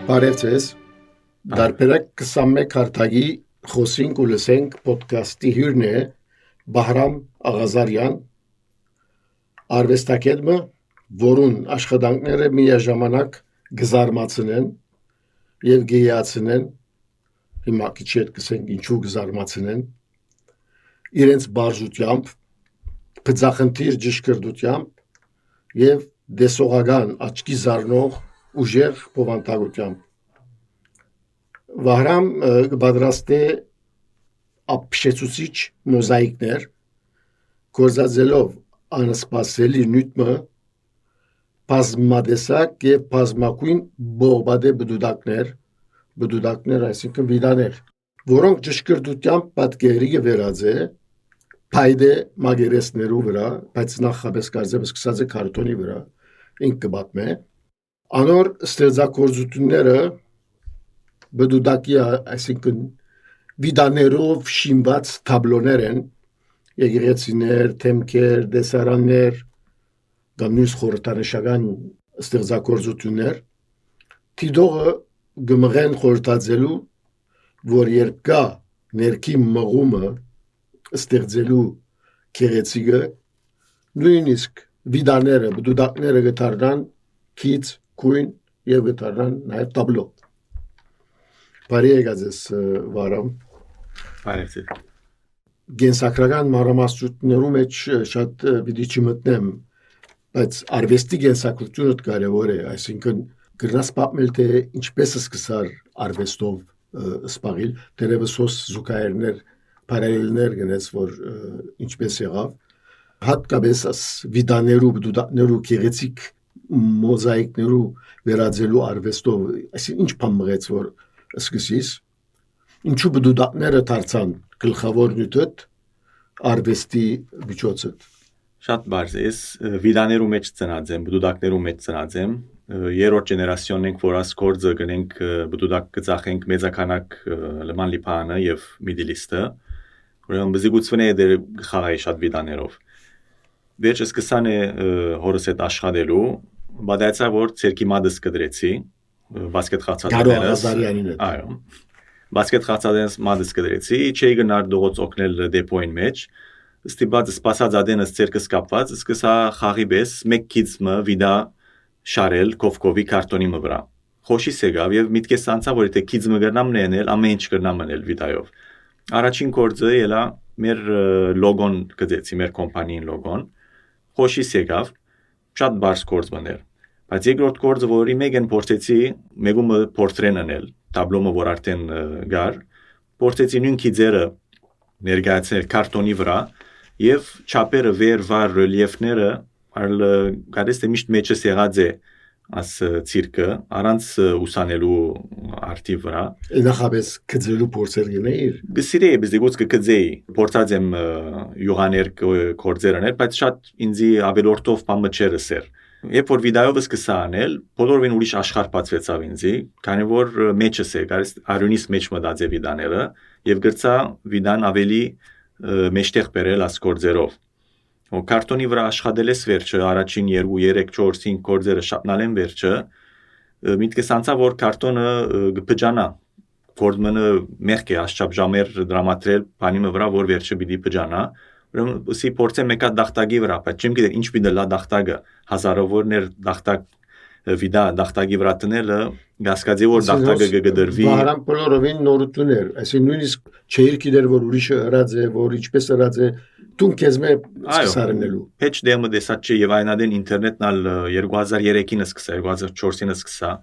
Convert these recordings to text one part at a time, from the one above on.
Բարևձեզ, դարբերակ 21 հարթագի խոսինք ու լսենք պոդկասթի հյուրն է Բահրամ Աղազարյան, արվեստագետը, որուն աշխատանքները միաժամանակ գզարմացնեն և գեյացնեն, հիմա քիչ հետ կսենք ինչու գզարմացնեն, իրենց բարձությամբ, բծախնդիր ճշգրտությամբ և դեսողական աչքի զարնող ուժեղ բովանդակությամբ։ Վահրամ պատրաստե ապշեցուցիչ մոզաիկներ, գործածելով անսպասելի նյութը, բազմատեսակ և բազմակույն բողբադե բդուդակներ, այսինքն վիդաներ, որոնք ճշգրտությամբ պատկերի վերած է փայդե մագերեսներու վրա, բայց նախապես կարծեմ սկսած է քարտոնի վրա, ինք կբատմե, անոր ստեղծագործությունները բդուդակի, այսինքն վիդաներով շինված թաբլոներ են, եկեղեցիներ, թեմքեր, դեսարաններ, կամ նույնիսկ խորհրդանշական ստեղծագործություններ, թիդողը գմղեն խորհրդածելու, որ երբ կա ներքի մղումը ստեղծելու գեղեցիկը, նույնիսկ վիդաները, բդուդակները գտարնան քիծ, քույն և գտարնան նաև տաբլո։ Բարի եկած ես, Վահրամ։ Բարևձեզ։ Գենսակրական մանրամասնություններու մեջ շատ պիտի չմտնեմ, բայց արվեստի գենսակրությունդ կարևոր է, այսինքն գրնաս պատմել, թե ինչպես սկսար արվեստով սպաղիլ, դերևս հոս զուգահեռներ, պարալելներ գնաց, որ ինչպես եղավ, հատկապես վիդաներու, բդուդակներու, գեղեցիկ մոզաիկներու վերածելու արվեստով, այսինքն ինչ բան մղեց, որ սկսիս, ինչու բդուդակները դարձան գլխավոր նյութդ արվեստի միջոցը։ Շատ բարձ է, ես վիդաներու մեջ ծնած եմ, բդուդակներու մեջ ծնած եմ, երրորդ ջեներասիոնն ենք, որ աս կորձը գնենք բդուդակ կծախենք մեծականակ լման լիփանը և միդիլիստը, ուրեմն բզիգուցվն է դեր խաղայի շատ վիդաներով։ Վերջը սկսան է հորս հետ աշխատելու, բադայցա որ ցերկի մադս կդրեցի, բասկետ խացածներս, այո, բասկետ խացածներս մադս կդրեցի, չէի գնար դողոց օգնել դեպոյին մեջ, ստիպած սպասած ադենս ցերկս կապված, սկսա խաղի պես մեկ քիծմը վիդա շարել կովկովի կարտոնի մվրա։ Խոշիս եկավ եւ միտքես անցա, որ եթե քիծմը գրնամ նենել, ամեն ինչ գրնամ անել վիդայով։ Առաջին կորձը ելա մեր լոգոն գծեցի, մեր կոմպանիին լոգոն։ Խոշիս եկավ, շատ բարձ կորձ բներ։ Բայց երկրորդ կորձը, որի մեկ են փորձեցի, մեգումը պորտրեն անել, տաբլոմը որ արդեն գար, փորձեցի նույն քիծերը ներկայացնել կարտոնի վրա եւ չափերը վեր ռելիեֆները արլ գարես թե միշտ մեջս եղած է աս ցիրկը առանց ուսանելու արտի վրա նախապես կծելու փորձեր գնեիր գսիրե բզիգոց կծեի փորձած եմ յուղաներ կորձերներ բայց շատ ինձի ավելորդով բամը չերսեր երբ որ վիդեոյով սկսա անել բոլորովին ուրիշ աշխարհ բացվեցավ ինձի քանի որ մեջս է գարես արյունիս մեջ մտած է վիդաները եւ գրծա վիդան ավելի մեջտեղ բերել աս կորձերով Ու կարտոնի վրա աշխատել ես վերջը, առաջին 2, 3, 4, 5 կորձերը շապնալ են վերջը, միտքես անցա, որ կարտոնը գպջանա, կորձմանը մեղք է ասչապ ժամեր դրամատրել պանիմը վրա, որ վերջը բիդի պջանա, ուսի փորձեմ մեկա դախտագի վրա, բայց չեմ գիտեր ինչ բիդը լա դախտագը, հազարավորներ դախտագ վիդա դախտագի վրա տնելը գասկածի որ դախտագը գդրվի Վահրամ բոլորովին նորություններ, այսինքն նույնիսկ չէիր գիտեր որ ուրիշը ըրած է, որ ինչպես ըրած է Տուն քեզմե սկսարնելու Հեչ դեմը դեսած չի եւ այնադեն ինտերնետն ալ 2003-ին սկսա 2004-ին սկսա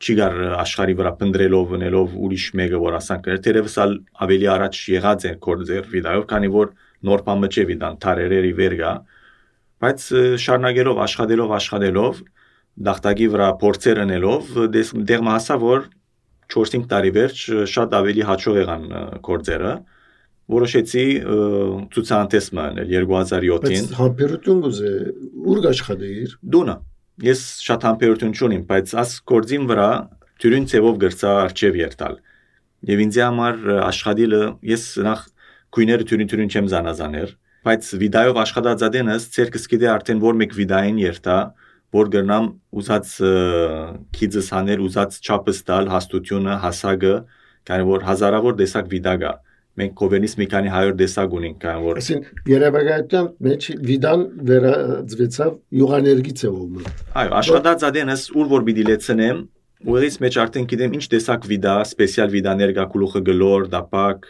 չի գար աշխարհի վրա փնդրելով ունելով ուրիշ մեկը որ ասանք դերևս ալ ավելի առաջ եղած են կորձեր վիդեոյով քանի որ նոր բամը չէ վիդան թարերերի վերգա բայց շարունակելով աշխատելով դախտագի վրա փորձեր անելով դեղ մասա որ 4-5 տարի վերջ շատ ավելի հաջող եղան կորձերը որոշեցի ցուցանտեսը 2007-ին Բայց համբերություն գուզե ուր աշխատեիր Դունը ես շատ համբերություն չունիմ բայց աս կորձին վրա թյուրին ցևով գրծա արչև երտալ եւ ինձ համար աշխատելը ես նախ քույները թյուրին չեմ զանազաներ բայց վիդեոյով աշխատած ադենս ցերկս գիտե արդեն որ մեկ վիդեոին երտա որ գրնամ ուզած քիծս հանել, ուզած չափս տալ, հաստությունը, հասակը, քանի որ հազարավոր տեսակ վիդա կա։ Մենք կովենից մի քանի 100 տեսակ ունենք, քանի որ Այսին երևակայության մեջ վիդան վերածվեցավ յուղաներգի ծևով։ Այո, աշխատած ադենս ուր որ պիտի լեցնեմ, ուղից մեջ արդեն գիտեմ ինչ տեսակ վիդա, սպեսիալ վիդաներ կա գլուխը գլոր, դապակ,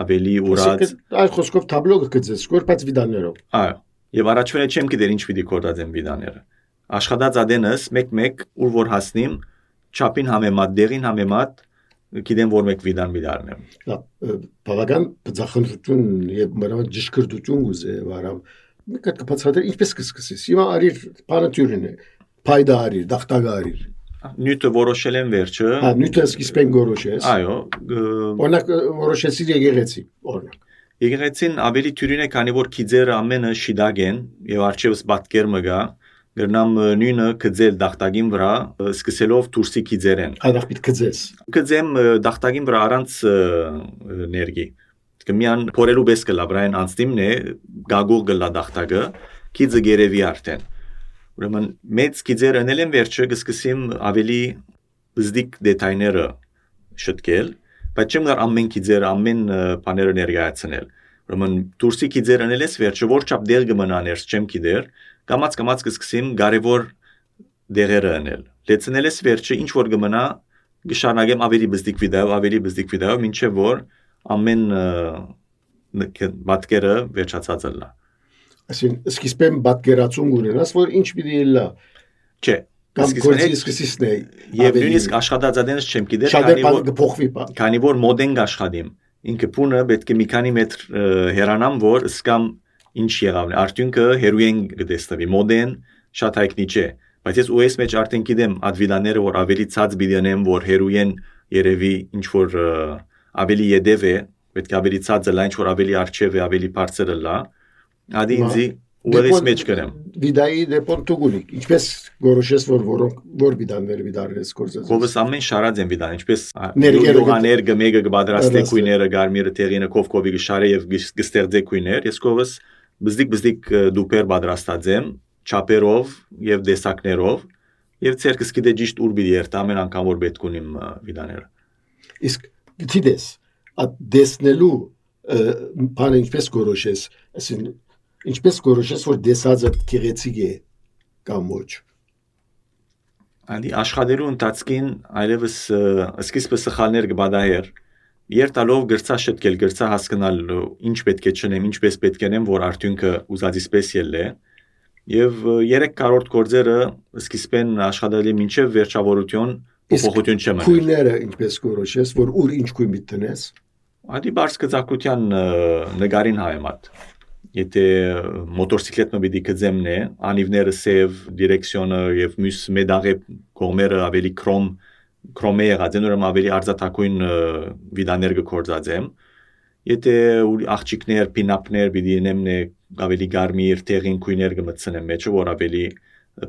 ավելի ուրած։ Այլ խոսքով տաբլո կգծես, կորպած վիդաներով։ Այո, եւ առաջվա չեմ գիտեր ինչ պիտի կորտածեմ վիդաները։ Աշխատած ադենս մեկ ուր որ հասնիմ, չափին համեմատ, դեղին համեմատ գիտեմ որ մեկ վիդան մի դառնեմ։ Բավական բծախնդրություն եւ մրամտ ճշգրտություն գուզե վարամ։ Մի կդ կբացատրել ինչպես կսկսես։ Հիմա արիր պարատյուրին է, փայդա արիր, դախտագա արիր։ Նյութը որոշել եմ վերջը։ Հա, նյութը սկիզբեն որոշես։ Այո։ Օրինակ որոշեցիր եկեղեցի, օրինակ։ Եկեղեցին ավելի թյուրին է, քանի որ քիծերը ամենը շիդագ են եւ արչեւս բատկեր մը գա։ Գրնամ նույնը կձել դախտագին վրա, սկսելով դուրսի քիծերեն։ Այնախ պիտի կձես։ Կձեմ դախտագին վրա առանց ներգի։ Կմիան փորելու բես կլա վրան անցնիմն է, գագուղ գլա դախտագը, քիծը գերեվի արդեն։ Ուրեմն մեծ քիծերը անել են վերջը կսկսեմ ավելի բզդիկ դետայները շտկել, բայց չեմ գար ամեն քիծերը, ամեն բաները ներկայացնել։ Ուրեմն դուրսի քիծերը անել ես վերջը որ չափ դեր կմնաներ, չեմ գիտեր, կամած կսկսեմ կարևոր դեղերը անել։ Լեցնել ես վերջը ինչ որ կմնա կշարունակեմ ավելի բզդիկ վիդեո, մինչև որ ամեն բատկերը վերջացած լա։ Այսին սկիզբեն բատկերացում ունենաս, որ ինչ պիտի լա։ Չէ, սկսիսն է։ Եվ նույնիսկ աշխատածադենս չեմ գիտեր, քանի որ մոդեն աշխատիմ։ Ինքը փունը պետք է մի քանի մետր հեռանամ, որ սկամ ինչ եղավ։ Արդյունքը հերույեն կտեսնվի, մոդեն շատ հայտնի չէ, բայց ես OS մեջ արդեն գիտեմ ադվիդաները, որ ավելի ցած բիդենեմ, որ հերույեն երևի ինչ որ ավելի յեդև է, պետք է ավելի ցածը լա, ինչ որ ավելի արչև է, ավելի բարձր լա։ Ադի ինձի OS մեջ կրեմ։ Վիդայի դեպոն տուգունիկ, ինչպես որոշես որ վիդանները վիդարնես կործած։ Ովս ամեն շարած են վիդան, ինչպես յուղաներ գմեգը կբադրաստե քույները, գարմիրը տեղինը կովկովի գշարե եւ գստեղծե քույներ, ես կովս բզդիկ դուպեր բադրաստած եմ, չափերով եւ դեսակներով եւ ցերկս գիտե ճիշտ ուր բիդի երթ ամեն անգամ որ պետք ունիմ վիդաները։ Իսկ գիտես, դեսնելու բանը ինչպես որոշես, այսին ինչպես որոշես որ դեսածը գեղեցիկ է կամ ոչ։ Անդի աշխատելու ընթացքին այլևս սկիզբը սխալներ կբադահեր։ Երթալով գրծա շտկել, գրծա հասկանալ ինչ պետք է չնեմ, ինչպես պետք է նեմ, որ արդյունքը ուզածից պես ելլե։ Եվ 3 կարորդ գործերը սկիզբեն աշխատել եմ մինչև վերջավորություն փոփոխություն չեմ անել։ Քույները ինչպես որոշես, որ ուր ինչ քույն մտնես։ Ադի բարձ կծակության նկարին հայմատ։ Եթե մոտորսիկլետը պիտի կձեմն է, անիվները սև, դիրեկցիոնը եւ մյուս մեդաղե կողմերը ավելի քրոմե եղած են, ուրեմն ավելի արձատակույն վիդաներ կկործածեմ։ Եթե աղջիկներ, պինապներ պիտի նեմն է ավելի գարմիր տեղին քույներ կմտցնեմ մեջը, որ ավելի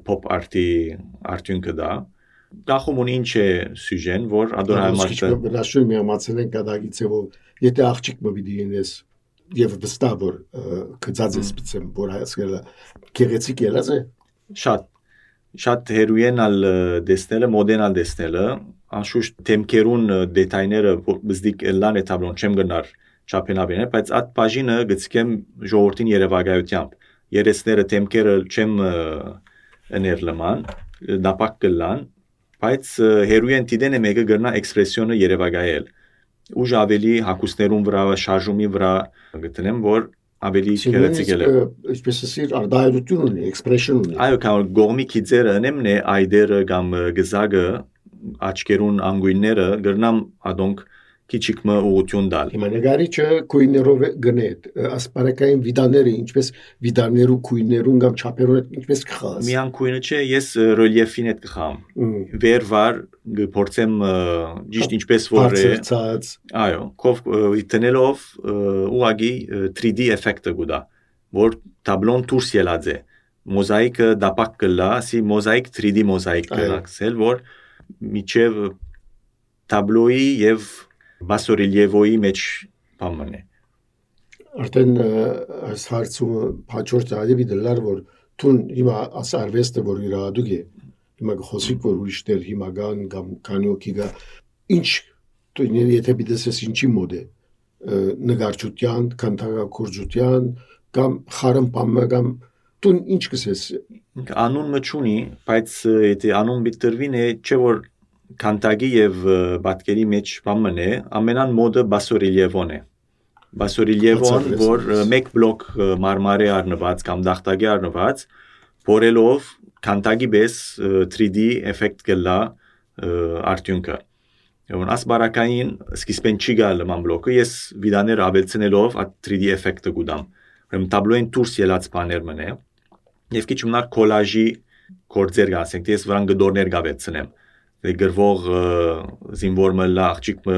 pop art-ի արդյունքը դա։ Գախում ունի ինչ է սյուժեն, որ ադոր հայմատը։ Նաշուն միամացել են կադագից եւ եթե աղջիկ մը պիտի ինես եւ վստահ որ կծած է սպցեմ որ հասկելա գեղեցիկ ելած է շատ հերույենալ դեսնելը մոդենալ դեսնելը անշուշտ թեմքերուն դետայները բզդիկ լան է տաբլոն չեմ գնար չափենաբին բայց այդ բաժինը գցկեմ ժողովրդին երևակայությամբ երեսները թեմքերը չեմ ըներ լման դապակ կլան բայց հերույեն տիդեն է մեկը գրնա էքսպրեսիոնը երևակայել ուժ ավելի հակուսներուն վրա շարժումի վրա գտնեմ որ ավելի գեղեցիկ է ինչպես ասիր արտահայտություն ունի էքսպրեսիոն ունի այո կամ գողմի քիծերը նեմն է այդերը կամ գզագը աչքերուն անգույնները գրնամ ադոնք քիչիկմը ուղություն դալ հիմա նկարիչը քույներով գնե ասպարակային վիդաները ինչպես վիդաներու քույներուն կամ չափերուն ինչպես կխաս միան քույնը չէ ես ռելիեֆին հետ կխամ վերվար գործեմ ճիշտ ինչպես որ է այո կով տնելով ուղագի 3D էֆեկտը գուտա որ տաբլոն դուրս ելած է մոզաիկը դապակ կլա ասի մոզաիկ 3D մոզաիկ կլակսել որ միջև տաբլոյի եւ բասորիլիևոյի մեջ բամն է արդեն այս հարցումը հաջորդ այդի դլար որ Տուն հիմա ասարվեստը որ իրադուկ է հիմա խոսիկ որ ուրիշներ հիմա գան կամ կանյոքի գա ինչ դու եթե դիտես ինչի մոդ է նկարչության, քանդակագործության կամ խարմպամը կամ տուն ինչ կսես Անուն մչունի, բայց եթե անուն բիտրվին է չէ որ քանդակի եւ պատկերի մեջ բամն է, ամենան մոդը բասորիլիևոն է։ Բասորիլիևոն որ մեկ բլոկ մարմարե առնված կամ դախտակի առնված, փորելով քանդակի պես 3D էֆեկտ կլա արտյունքը։ Ուրեմն ասբարակային սկիզբեն չի գալ ման բլոկը, ես վիդաներ ավելցնելով այդ 3D էֆեկտը գուդամ։ Ուրեմն տաբլոյին դուրս ելած բաներ մնե։ Եվ քիչ մնար կոլաժի կորձեր գասենք, ես վրան գդորներ գավեցնեմ։ Գրվող զինվորը լա, աղջիկը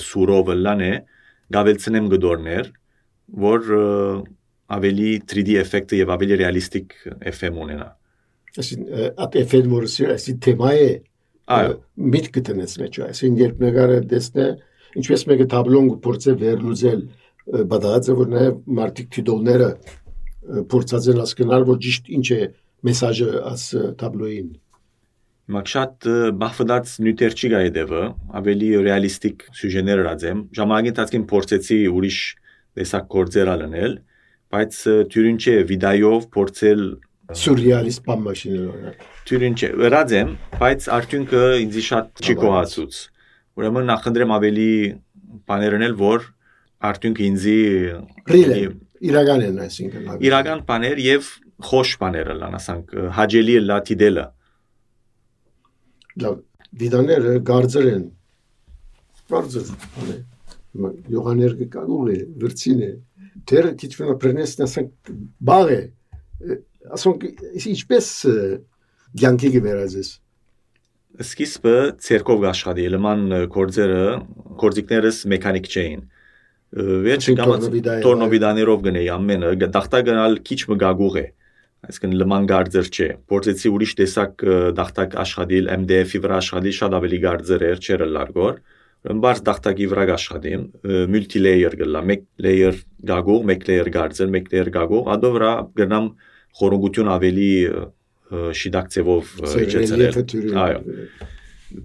սուրովը լան է, գավեցնեմ գդորներ, որ ավելի 3D էֆեկտը եւ ավելի ռեալիստիկ էֆեկտ ունենա։ Այսին այդ էֆեկտ որ այսի թեմա է միտք տնես մեջ, այսին երբ նկարը դեսնե, ինչպես մեկը տաբլոն փորձե վերլուծել, բադացը որ նաեւ մարտիկ թիդոլները փորձած են հասկանալ որ ճիշտ ինչ է մեսաժը աս տաբլոյին Մակշատ բախվդած նյութեր չի գա հետևը, ավելի ռեալիստիկ սյուժեներ ռածեմ, ժամանակի ընթացքին փորձեցի ուրիշ տեսակ գործեր ալնել, բայց թյուրին չէ վիդեոյով փորձել սուրռեալիստ բան մաշիներով թյուրին չէ, ռածեմ, բայց արդյունքը ինձ շատ չի կոհացուց, ուրեմն նախընտրեմ ավելի բաներ անել, որ արդյունքը ինձի իրական են այսինքն իրական բաներ եւ խոշ բաներ լան, ասենք հաջելի լա դիդելը վիդաները գարձեր են գարձեր յողաներ կգուղ է վրցին է դերը քիչվենա պրենեսն ասենք բաղ է ասոնք ինչպես գյանքի գվերազես սկիզբը ցերկով աշխատի լման կորձիկներս մեխանիկ չէին Վերջ տորնովիդաներով գնեի ամենը, դախտա գնալ քիչ մգագուղ է, այսինքն լման գարձեր չէ, փորձեցի ուրիշ տեսակ դախտակ աշխատիլ, MDF-ի վրա աշխատիլ շատ ավելի գարձեր էր, չէր լարգոր, բարձ դախտակի վրա աշխատիմ, multi-layer գլա, մեկ layer գագուղ, մեկ layer գարձեր, մեկ layer գագուղ, ադո վրա գնամ խորունգություն ավելի շիդակ ձևով իջեցնել, այո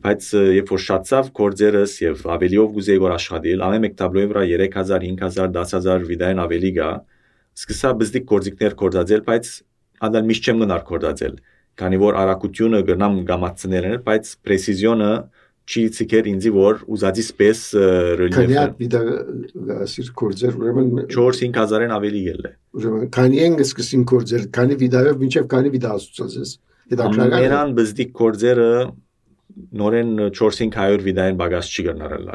Բայց երբ որ շատացավ կորձերս եւ ավելիով գուզեի որ աշխատել, ամեն մեկ տաբլոյի վրա 3000, 5000, 10000 վիդեոն ավելի գա, սկսա բզդիկ կորձիկներ կորձածել, բայց անդալ միշտ չեմ գնար կորձածել, քանի որ արագությունը գնամ գամացնել, բայց պրեսիզիոնը չի ցիկեր ինձի որ ուզածի սպես ռելիեֆը։ Քանի հատ վիդեո ասիր կորձեր ուրեմն 4-5000-ն ավելի ելը։ Ուրեմն քանի են սկսին կորձեր, քանի վիդեո մինչև քանի վիդեո ասուցած։ Ամենան բզդիկ կորձերը նորեն 4-500 վիդեոն բագաս չի գնարել։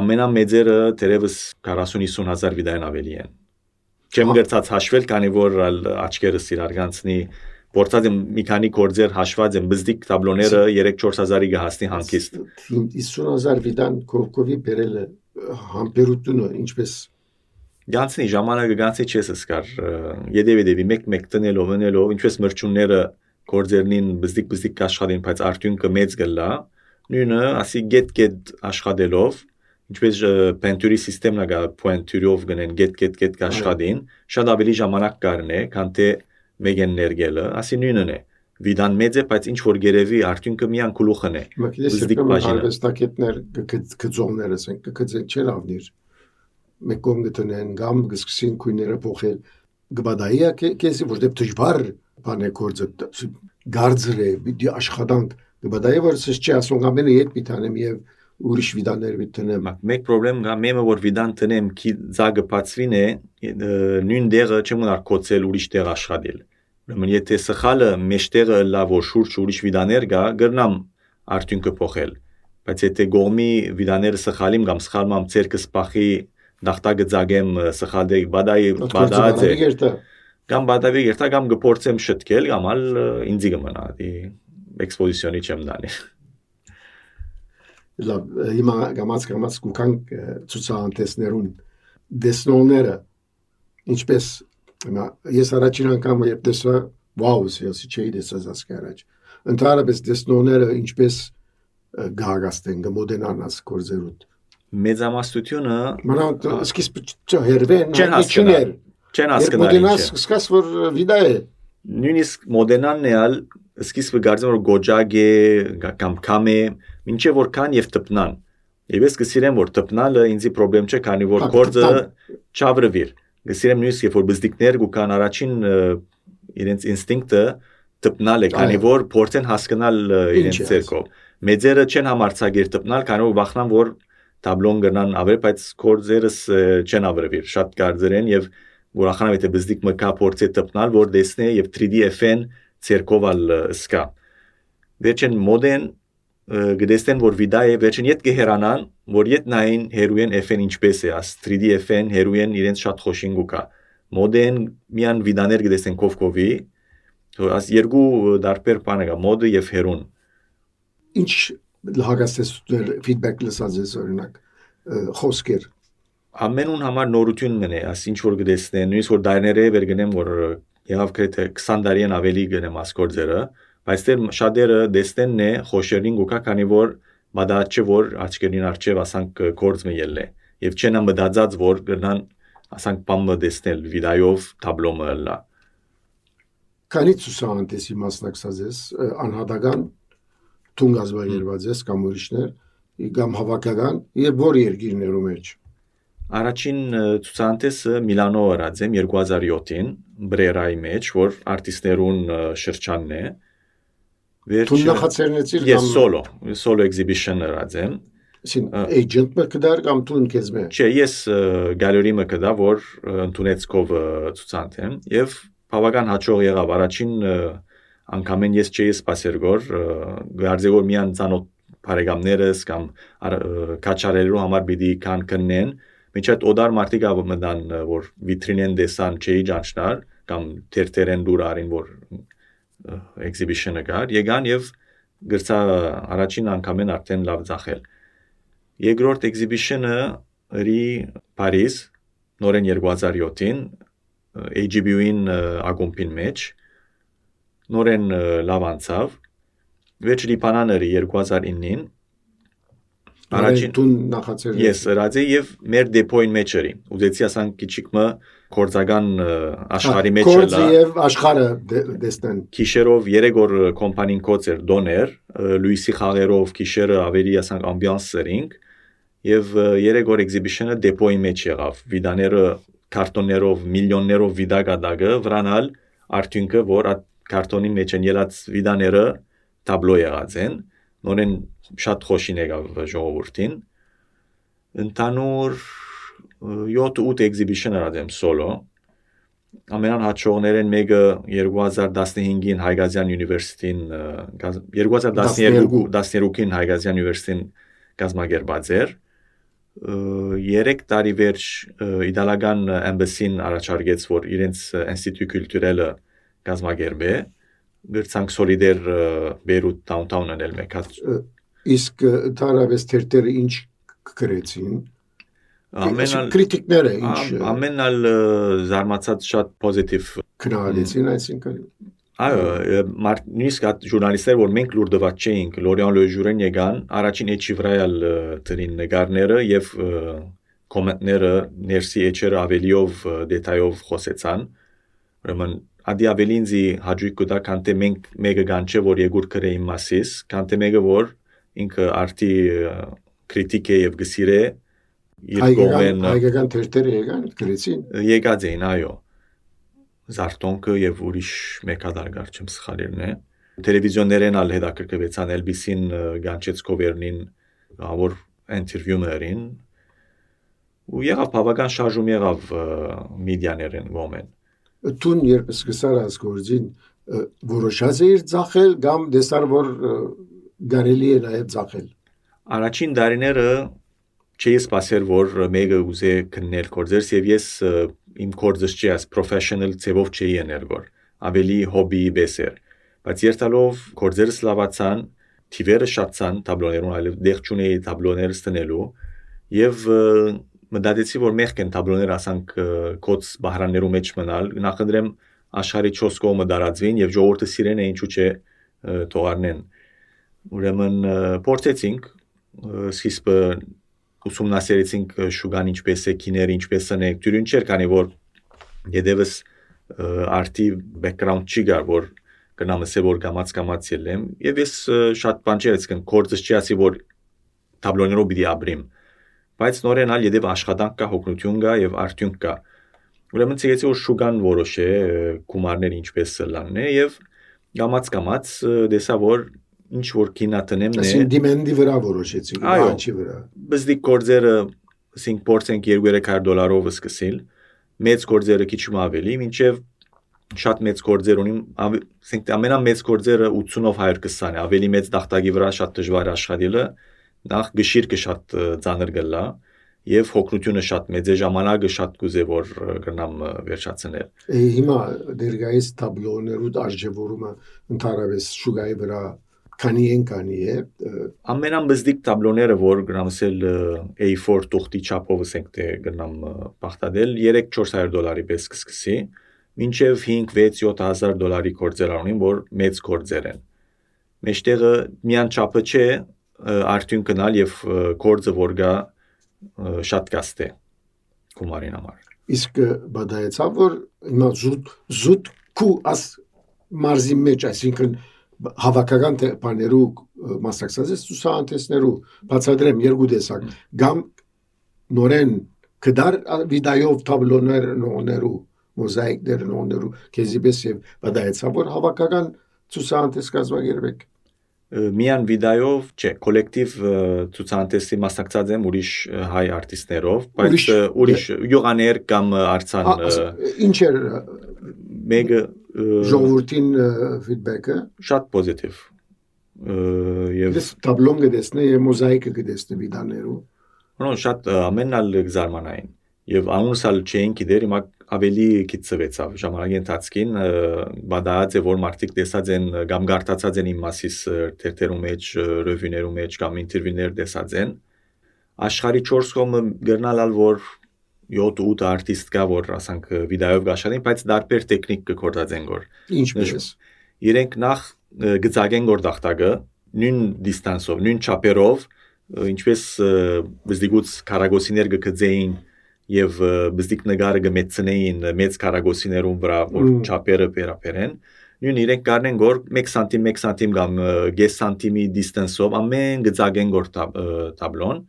Ամենամեծերը դերևս 40-50 հազար վիդեոն ավելի են։ Չեմ գրծած հաշվել, քանի որ աչքերս իրար գանցնի Փորձած եմ մի քանի կորձեր հաշված եմ բզդիկ տաբլոները 3-4 հազարի գահստի հանկիստ 50000 վիդան կովկովի բերել համբերությունը ինչպես Գանցնի ժամանակը գանցի չես սկար Եդեվի մեկ տնելով ընելով ինչպես մրճունները կորձերնին բզդիկ աշխատին բայց արդյունքը մեծ գլա նույնը ասի գետ աշխատելով ինչպես պենտուրի սիստեմն գա պոինտյուրով գնեն գետ աշխատին շատ ավելի ժամանակ կառնե քան թե մեգեն ներգելը, ասի նույնն է, վիդան մեծ է, բայց ինչ որ գերևի արդյունքը միան կլուխն է, բզդիկ բաժինը։ Արվեստակետներ կգծողներս են, կգծեն չեր ավնիր, մեկ կողմ գտնեն, գամ գսկսին կույները փոխել, գբադայի է կեսի, որ դեպ դժվար բան է կործը, գարձր է, բիդի աշխատանք, գբադայի որ սս չի ասոնք ամենը ետ բիտանեմ և ուրիշ վիդաններ բիտնեմ։ Մեկ պրոբլեմ գա մեմը որ վիդան տնեմ քի զագը բացվին է նույն դեղը չեմ ուներ կոծել ուրիշ դեղ աշխատել Ուրեմն եթե սխալը մեջտեղը լավ որ շուրջ ուրիշ վիդաներ գա գրնամ արդյունքը փոխել բայց եթե գոմի վիդաները սխալիմ կամ սխալմամ ցերկս պախի դախտագը զագեմ սխալ դեղ բադայ կամ բադավի երթա կամ գփորձեմ շտկել կամ ալ ինձի կմնա էքսպոզիցիոնի չեմ դանի Հիմա գամած կուկանք ցուցահանդեսներուն դեսնողները ինչպես ես առաջին անգամ երբ տեսա վաու ասի չէի տեսած ասկի առաջ ընդհանրապես դեսնողները ինչպես գահագաստեն գմոդենանաս կորզերուտ մեծամասնությունը մանավանդ սկիզբ հերվեն չեն հասկնալ մոդենաս սկաս որ վիդա է նույնիսկ մոդենանն էալ սկիզբը գարձեմ որ գոջագ է կամ կամ է մինչև որքան եւ տպնան եւ ես կսիրեմ որ տպնալը ինձի խնդրեմ չէ քանի որ կորձը չավրվիր կսիրեմ նույնիսկ երբ որ բզդիկներ կան առաջին իրենց ինստինկտը տպնալ է քանի որ փորձեն հասկանալ իրենց ցերկով մեծերը չեն համարցակիր տպնալ քանի որ վախնան որ տաբլոն գնան ավել բայց կորձերս չեն ավրվիր շատ կարծեր են եւ ուրախանամ եթե բզդիկ մկա փորձե տպնալ որ դեսնե եւ 3D FN ցերկով ալ սկա վերջեն մոդեն գտեսնեն որ վիդա է վերջին յետ կհերանան որ յետ նային հերույեն FN ինչպես է աս 3D FN հերույեն իրենց շատ խոշին գուկա մոդեն միան վիդաներ գտեսնեն կովկովի աս երկու դարբեր բան կա մոդը եւ հերուն ինչ լհագաստեցուներ ֆիդբեք լսած ես օրինակ խոսքեր ամենուն համար նորություն մնե աս ինչ որ գտեսնեն նույնիսկ որ դայները վերգնեմ որ եղավ գրեթե 20 տարին ավելի գնեմ ասկորձերը բայց դեր շատերը դեսնեն է խոշերին գուկա քանի որ մադաչը որ աչքերին արչև ասանք կորձ մը ելլե եւ չեն մտածած որ գնան ասանք բամը դեսնել վիդեոյով տաբլոմը լա քանի ցուցահանդեսի մասնակցած ես անհատական թունգազբայերված ես կամ ուրիշներ կամ հավաքական եւ որ երկիրներում մեջ առաջին ցուցահանդեսը Միլանո արածեմ 2007-ին Բրերայի մեջ որ արտիստներուն շրջանն է Tun նախաձեռնեցիր Yes solo exhibition արածեմ agent մը կդար կամ տուն քեզմե Չէ ես գալերի մը կդա որ ընդունեցկով ցուցանտեմ եւ բավական հաջող եղավ առաջին անգամեն ես չէի սպասեր գոր գարձեգոր միան ցանոթ բարեկամներս կամ կաչարելու համար պիտի կան կնեն միջատ օդար մարտիկ ավմդան որ վիտրինեն դեսան չէի ճանչնար կամ թերթերեն դուր արին որ exhibition-ը կար եկան եւ գրծա առաջին անգամեն արդեն լավ ծախել երկրորդ exhibition-ը ըրի Փարիզ նորեն 2007-ին AGB-ին ակումբին մեջ նորեն լավ անցավ վերջի պանաների 2009-ին առաջին տուն նախաձեռնեցի Ես ռադի եւ մեր դեպոյին մեջ էրի ուզեցի ասանք քիչիկ մը կորցական աշխարհի մեջ էր կորցը եւ աշխարհը դեսնեն քիշերով 3 օր կոմպանին կոծեր դոներ լուիսի խաղերով քիշերը ավելի ասանք ամբիանսերինգ եւ 3 օր էքզիբիշնը դեպոյի մեջ եղավ վիդաները կարտոններով միլիոններով վիդա գադագը վրանալ արդյունքը որ կարտոնի մեջ են ելած վիդաները տաբլո եղած են նորեն շատ խոշին եղավ ժողովրդին ընդանուր 7-8 exhibition արածեմ solo ամենան հաջողներեն մեկը 2015-ին Հայգազյան University-ին 2012-ին Հայգազյան University-ին կազմակերպած էր 3 տարի վերջ իդալական embassy-ն առաջարկեց որ իրենց ինստիտուտ կուլտուրելը կազմակերպե գրցանք սոլիդեր Բեյրութ downtown-ն էլ մեկած իսկ տարավես թերթերը ինչ կրեցին քրիտիկները ինչ ամենալ զարմացած շատ պոզիտիվ քննադեցին այսինքն այո նույնիսկ ժուրնալիստներ որ մենք լուր դված չէինք Լորիան Լոժուրեն եկան առաջին էջի վրայալ դրին նկարները եւ կոմենտները ներսի էջերը ավելիով դետայով խոսեցան ուրեմն Ադի ավելինզի հաջույք կտա կանտե մենք մեկը գանչե որ եգուր կրեին մասիս կանտե մեկը որ ինքը արտի քրիտիկ է եւ գսիրե հայկական թերթերը եկան գրեցին եկած էին այո Զարտոնկը եւ ուրիշ մեկադարգար չեմ սխալերն է տելևիզիոններեն ալ հետաքրքրվեցան LBC-ին գանչեց կովերնին որ ինտերվյուերին ու եղավ բավական շարժում եղավ մեդիաներեն գոմեն Տուն երբ սկսար ասկորձին որոշած էր ծախել կամ դեսար որ գարելի է նաև ծախել Առաջին դարիները չի սպասեր որ մեկը ուզե քննել կորձերս եւ ես իմ կորձս չի as professional ծևով չի էներգոր ավելի հոբի բեսեր բայց երթալով կորձերս լավացան թիվերը շատցան տաբլոներուն այլ դեղ չունեի տաբլոներս տնելու եւ մտածեցի որ մեղք են տաբլոներ ասանք կոց բահրաններու մեջ մնալ նախընտրեմ աշխարհի 4 կողմը դարածվին եւ ժողովուրդը սիրեն է ինչու՞ չէ թողարնեն ուրեմն փորձեցինք սկիզբը ուսումնասիրեցինք շուգան ինչպես է քիները ինչպես են դյուրին չէր քանի որ յետևս արդի background չի գար, որ գնամ ասե որ գամած ելեմ, եւ ես շատ բան չի ասկան, կորձս չի ասի, որ տաբլոներով պիտի ապրիմ, բայց նորեն ալ յետև աշխատանք կա, հոգնություն կա եւ արդյունք կա։ Ուրեմն ցեգեցի որ շուգան որոշ է գումարներ ինչպես լանն է եւ գամած դեսա որ ինչ որ կինատնեմ է։ Այսին դիմենդի վրա որոշեցի, բանջի վրա։ Բզդիկ կորձերը ասենք փորձենք $200 սկսել, մեծ կորձերը քիչ ավելի, մինչեւ շատ մեծ կորձեր ունիմ, ասենք ամենամեծ կորձերը 80-ով 120 է, ավելի մեծ դախտակի վրա շատ դժվար աշխատելը, նախ գշիրկը շատ ծանր գլա եւ հոգնությունը շատ մեծ է, ժամանակը շատ կուզե որ գնամ վերջացնել։ Հիմա դերգայից տաբլոներու արժևորումը ընդհանրապես շուգայի վրա քանի է։ Ամենամզդիկ տաբլոները որ գնամ ասել A4 տուղտի չափով ասենք թե գնամ բախտադել $300-400 պես կսկսի, մինչեւ $5-6-7,000 կորձեր ունին, որ մեծ կորձեր են։ Մեջտեղը միան չափը չէ, արդյուն կնալ եւ կորձը որ գա շատ կաստ է գումարին համար։ Իսկ բադայեցավ որ հիմա զուտ քու աս մարզի մեջ, այսինքն հավաքական բաներու մասնակցած ես ցուցահանդեսներու, բացադրեմ երկու տեսակ, գամ նորեն կդար վիդեոյով տաբլոներու մոզաիկներու քեզիպես եւ բադայեցավ որ հավաքական ցուցահանդես կազմակերպեք։ Միան վիդեոյով չէ, կոլեկտիվ ցուցահանդեսի մասնակցած եմ ուրիշ հայ արտիստներով, բայց ուրիշ յուղաներ կամ արցան ինչ էր մեկը ժողովրդին ֆիդբեքը շատ պոզիտիվ եւ տաբլոն գտեսնե եւ մոզաիկը գտեսնե վիդեոներու շատ ամենալ զարմանային եւ անունսալ չէին գիտեր հիմա ավելի քիծվեցավ ժամանակի ընթացքին բադած է որ մարդիկ տեսած են կամ գարտացած են իմ մասից թերթերու մեջ ռևյուներու մեջ կամ ինտերվյուներ տեսած են աշխարհի 4 կողմը գրնալալ որ 7-8 արտիստ կա որ ասենք վիդեոյով գաշարին բայց դարբեր տեխնիկ կկործածեն գոր ինչպես իրենք նախ գծագեն գոր դախտակը նույն դիստանսով նույն չափերով ինչպես բզդիգուց կարագոսիներ գծեին եւ բզդիկ նգարը գմեցնեին մեծ կարագոսիներուն վրա որ չափերը պերապերեն նույն իրենք կարնեն գոր 1 սանտիմ կամ 5 սանտիմի դիստանսով ամեն գծագեն գոր տաբլոն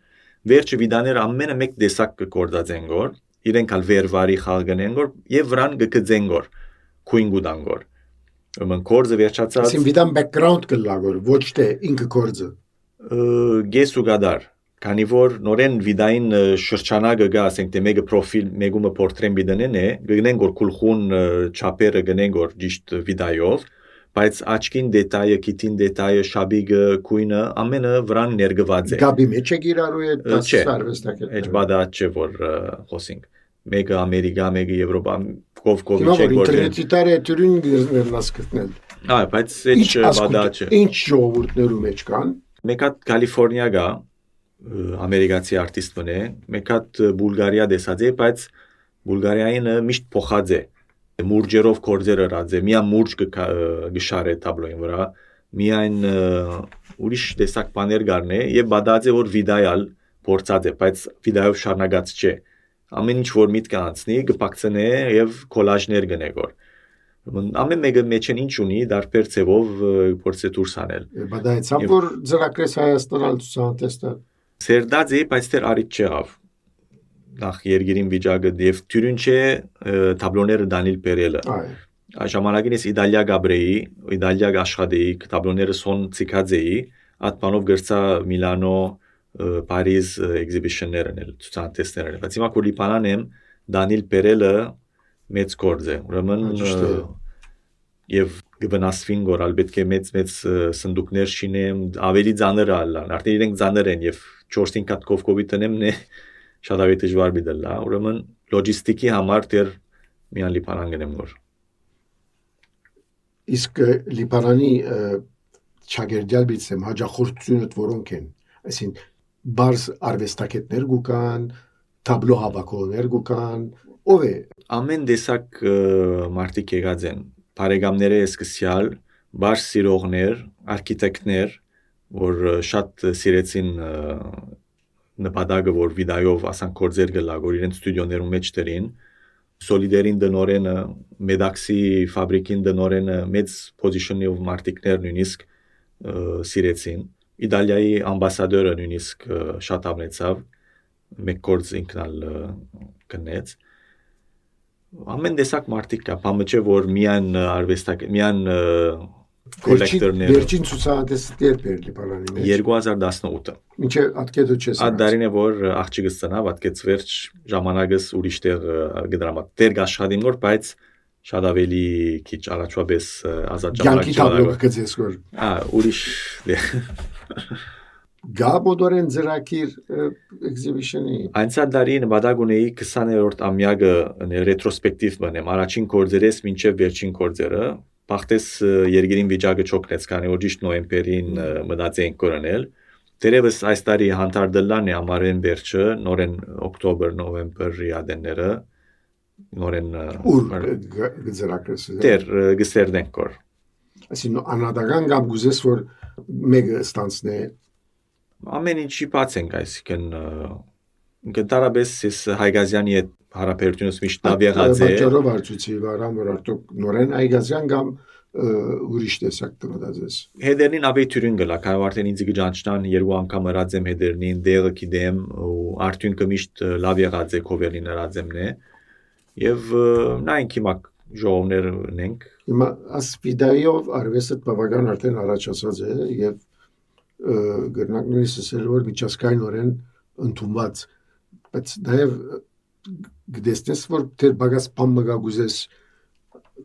վերջը վիդաները ամենը մեկ դեսակ կկործածեն գոր իրենք ալ վերվարի խաղգնեն գոր եւ վրան գծեն գոր քույնգուդան գոր ըմն կորձը վերջացած ասին վիդան բեքգրաունդ կլա գոր ոչ թե ինքը կորձը գեսուգադար քանի որ նորեն վիդային շրջանակը գա ասենք թե մեկը պրոֆիլ մեկումը պորտրեն բիդենեն է գնեն գոր քուլխուն չափերը գնեն գոր ճիշտ վիդայով բայց աչքին դետայը քիթին դետայը շաբիգը քույնը ամենը վրան ներգված է գաբի մեջ է գիրարու է դասարվեստակը էջ բադա չէ որ խոսենք մեկը ամերիկա մեկը եվրոպա կովկովի չէ որ ինտերնետի տարի դրին գերնաս գտնել բայց էջ բադա չէ ինչ ժողովուրդներու մեջ կան մեկ հատ կալիֆոռնիա գա ամերիկացի արտիստ մնե մեկ հատ բուլղարիա դեսած է բայց բուլղարիային միշտ փոխած է մուրջերով կորձերը ռած է միան մուրջ գշարե տաբլոյին վրա միայն ուրիշ տեսակ բաներ գարնե եւ բադած է որ վիդեալ փորձած է բայց վիդեով շարնագած չէ ամեն ինչ որ միտք անցնի գպակցնե եւ կոլաժներ գնե գոր ամեն մեկը մեջ ինչ ունի դարբեր ցևով փորձե դուրս անել բադայցավ որ ծրագրես Հայաստանալ ցուցահանդեսը սերդած է բայց դեռ արիտ չեղավ նախ երգերին վիճակը եւ թյուրին չէ տաբլոները Դանիել Պերելը ժամանակին ես Իտալիա գաբրեի Իտալիա աշխատեի տաբլոները սոն ցիկածեի ատմանով գրծա Միլանո Փարիզ էքզիբիշններն էլ ցուցահանդեսներն բայց հիմա կոլիպանան եմ Դանիել Պերելը մեծ կորձ է ուրեմն եւ գվնասվին գորալ պետք է մեծ սնդուկներ շինեմ ավելի ծանր ալան արդեն իրենք ծանր են եւ 4-5 հատ կովկովի տնեմն է շատ ավելի դժվար բիդելա ուրեմն լոջիստիկի համար դեռ միան լիբանան գնեմ գոր իսկ լիբանանի չագերդյալ բիցեմ հաջախորդությունդ որոնք են այսին բարս արվեստակետներ գուկան տաբլո հավաքողներ գուկան ով է ամեն դեսակ մարտիկ եղած են բարեկամները սկսյալ բարս սիրողներ արքիտեկտներ որ շատ սիրեցին նպատակը որ վիդեոյով ասանք կորձեր գլա որ իրենց ստուդիոներում մեջ դրին Solidar-ին դնորենը, Medaxi ֆաբրիկին դնորենը մեծ position-ով մարտիկներ նույնիսկ սիրեցին։ Իտալիայի ամբասադորը նույնիսկ շատ ամենացավ մեկ գործ ինքնալ կնեց։ Ամեն տեսակ մարտիկ կա, բամը որ միան արվեստակ, միան կոլեկտորներ։ Վերջին ցուցահանդեսը դեր բերլի բանանի մեջ 2018-ը։ Մինչև ատկեդո չես։ Այդ դարին է որ աղջիկս ծնավ, ատկեց վերջ ժամանակս ուրիշ տեղ գդրամա։ Տեր գաշխատին որ բայց շատ ավելի քիչ առաջվաբես ազատ ժամանակ չալու կգծես որ։ Ուրիշ Գաբոդորեն ծրակիր exhibition-ի։ Այնցա դարի նպատակ ունեի 20-րդ ամյակը ռետրոսպեկտիվ բնեմ, առաջին կորձերես մինչև վերջին կորձերը, բախտես երգերին վիճակը չօգնեց, քանի որ ճիշտ նոյեմբերին մտածեինք կորանել։ Դերևս այս տարի հանդարտելան է ամառեն վերջը, նորեն օկտոբեր, նոյեմբեր յադենները, նորեն գծրակրս։ Դեր գսերդենք կոր։ Այսինքն անհատական կամ գուզես որ մեկը ստանցնե Ամեն ինչի բաց ենք, այսինքն գտարաբես ես Հայգազյանի հետ հարաբերությունս միշտ լավ եղած է։ Բաժարով արծուցի վարամ որ արդյոք նորեն Հայգազյան կամ ուրիշ տեսակ տնտեսես։ Հետերնին ավելի թյուրին գլա, քանի արդեն ինձ գճանչնան երկու անգամ հրածեմ հետերնին, դեղը գիտեմ ու արդյունքը միշտ լավ եղած է կովերին հրածեմն է։ Եվ նայենք հիմա ժողովներ ունենք։ Հիմա աս վիդեոյով արվեստը բավական արդեն առաջացած է եւ գրնակ նույնիսկ ասել որ միջազգայինորեն ընդունված բայց նաև գտեսնես որ դեր բագաս բամմգա գուզես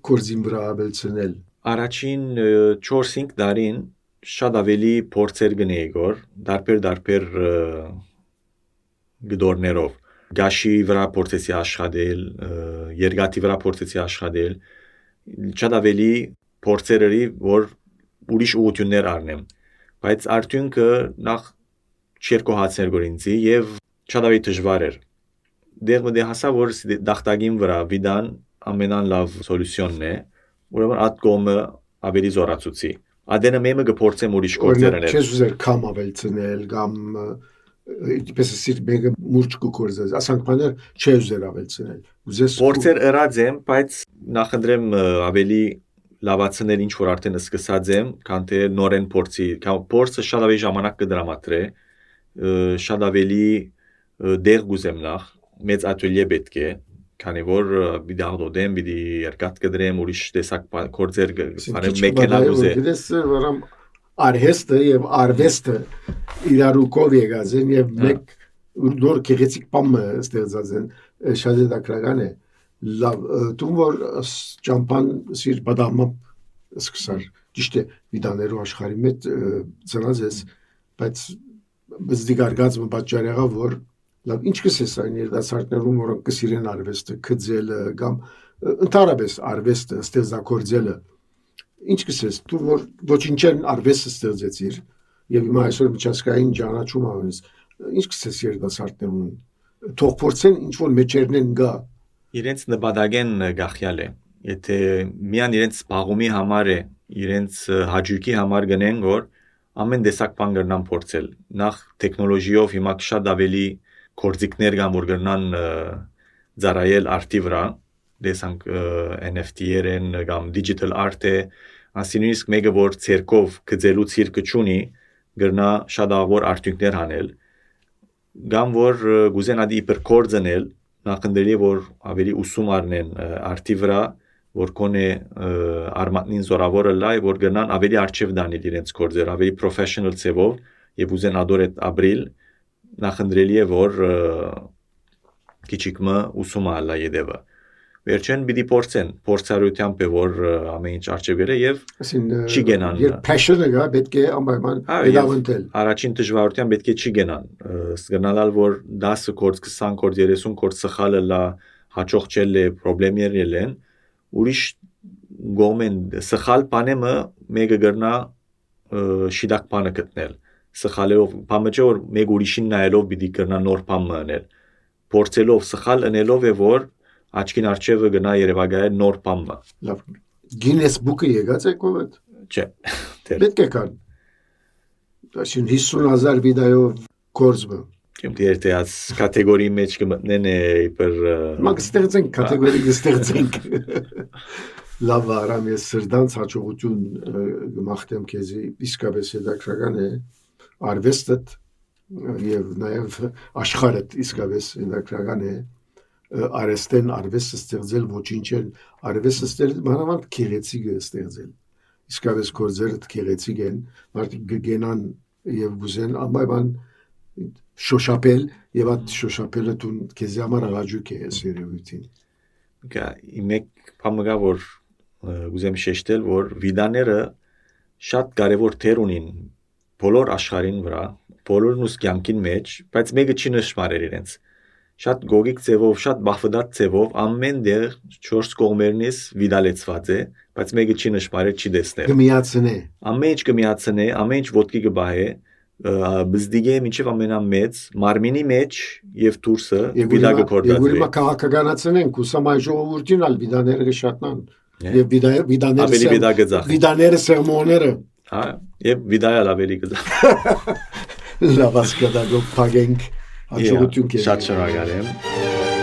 կորզին վրա ավելցնել Առաջին 4-5 տարին շատ ավելի փորձեր գնեի գոր դարբեր գդորներով գաշի վրա փորձեցի աշխատել երգատի վրա փորձեցի աշխատել շատ ավելի փորձերի որ ուրիշ ուղություններ առնեմ բայց արդյունքը նախ չերկոհացներ գորինցի եւ շատ ավելի դժվար էր դեռ հասա որ դախտագին վրա վիդան ամենան լավ սոլյուսիոնն է ուրեմն այդ կողմը ավելի զորացուցի ադենը մեմը գործեմ ուրիշ գործեր անել չես ուզեր կամ ավելցնել կամ իպես ասիր մեկը մուրջ կգործես ասանք բաներ չես ուզեր ավելցնել ուզես գործեր ըրած եմ բայց նախընտրեմ ավելի լավացնել ինչ որ արդեն սկսած եմ քան թե նորեն փորձի փորձը շատ ավելի ժամանակ կդրամատրե շատ ավելի դեղ գուզեմ նախ մեծ ատելյե պետք է քանի որ բիդաղդոդեմ բիդի երկաթ կդրեմ ուրիշ տեսակ գործեր բարեմ մեքենա գուզե դες վրամ արհեստը եւ արվեստը իրարուկով եկած են եւ մեկ նոր քեղեցիկ բամ ստեղծած են շատ դակրական է լավ դու որ ճամփան սիր բադամը սկսար ճիշտ է վիդաներու աշխարհի մեջ ծնած ես բայց բզդիգարգած մբաճար եղավ որ լավ ինչ կսես այն երդասարտներում որոնք կսիրեն արվեստը քծելը կամ ընդհանրապես արվեստը ստեղծագործելը ինչ կսես դու որ ոչինչ արվեստը ստեղծեցիր եւ հիմա այսօր միջազգային ճանաչում ունես ինչ կսես երդասարտներում թող փորձեն ինչ որ մեջերնեն գա իրենց նպատակեն գախյալ է եթե միան իրենց զբաղումի համար է իրենց հաճույքի համար գնեն որ ամեն տեսակ բան կրնան փորձել նախ տեխնոլոգիով հիմա շատ ավելի կորձիկներ կան որ կրնան ծառայել արտի վրա դեսանք NFT-երեն կամ digital art է ասինիսկ մեկը որ ցերկով գծելու ցիրկը չունի կրնա շատ ավոր արդյունքներ անել կամ որ գուզեն ադի իբր կորձնել նախնդերի որ ավելի ուսում առնեն արտի վրա որ կոնե արմատնին զորավորը լայ որ գնան ավելի արժև դանել իրենց կորձեր ավելի professional ծևով եւ ուզեն ադորետ ապրիլ նախնդրելի է որ քիչիկմը ուսումը ալա յետևը վերջեն պիտի փորձեն փորձառությամբ է որ ամեն ինչ արժև գերը եւ չի գնան երբ passion-ը գա պետք է անպայման հետավընտել առաջին դժվարությամբ պետք է չի գնան գնալալ որ 10 կորձ 20 կորձ 30 կորձ սխալը լա հաջող չել է խնդիրներ են ուրիշ գոմեն սխալ բանեմը մեկը գրնա շիդակ բանը գտնել սխալով բամեջը որ մեկ ուրիշին նայելով պիտի գրնա նոր բան մնել փորձելով սխալ անելով է որ աչքին արջևը գնա երևակայել նոր բանը լավ Guinness Book-ը եկած է կովդ չէ պետք է կան այսին 50,000 վիդեո կորձը Կեմ դերտեած կատեգորիի մեջ կմտնեն իբր Մենք ստեղծենք կատեգորի կստեղծենք։ Լավ արամ ես սրդանց հաջողություն գմախտեմ քեզի իսկապես հետաքրական է արվեստդ եւ նաեւ աշխարհդ իսկապես հետաքրական է արեստեն արվեստը ստեղծել ոչինչ են արվեստը ստեղծել մանավանդ քեղեցիկ է ստեղծել իսկապես գործերը քեղեցիկ են մարդիկ գգենան եւ գուզեն ամայբան շոշապել եւ այդ շոշապելը դու քեզի համար աղաջուկ է սերևույթին Գա մեկ փամգա որ գուզեմ շեշտել որ վիդաները շատ կարևոր դեր ունին բոլոր աշխարհին վրա բոլորն ու կյանքին մեջ բայց մեկը չի նշмарել իրենց շատ գոգիկ ձևով շատ բախվդատ ձևով ամեն դեր 4 կողմերնից վիդալեցված է բայց մեկը չի նշмарել չի տեսնել կմիացնե ամեն ինչ կմիացնե ամեն ինչ ոտքի կբահե բզդիգե միջև ամենամեծ մարմինի մեջ եւ դուրսը վիդագը կորդածի։ Եվ ուրեմն քաղաքականացնենք ուսամայ ժողովրդին ալ վիդաները կշատնան։ Եվ վիդաները սերմոնները։ Հա, եւ վիդայը ավելի կդա։ Լավ ասկադագով փագենք հաջողություն կերել։ Շատ շնորհակալ եմ։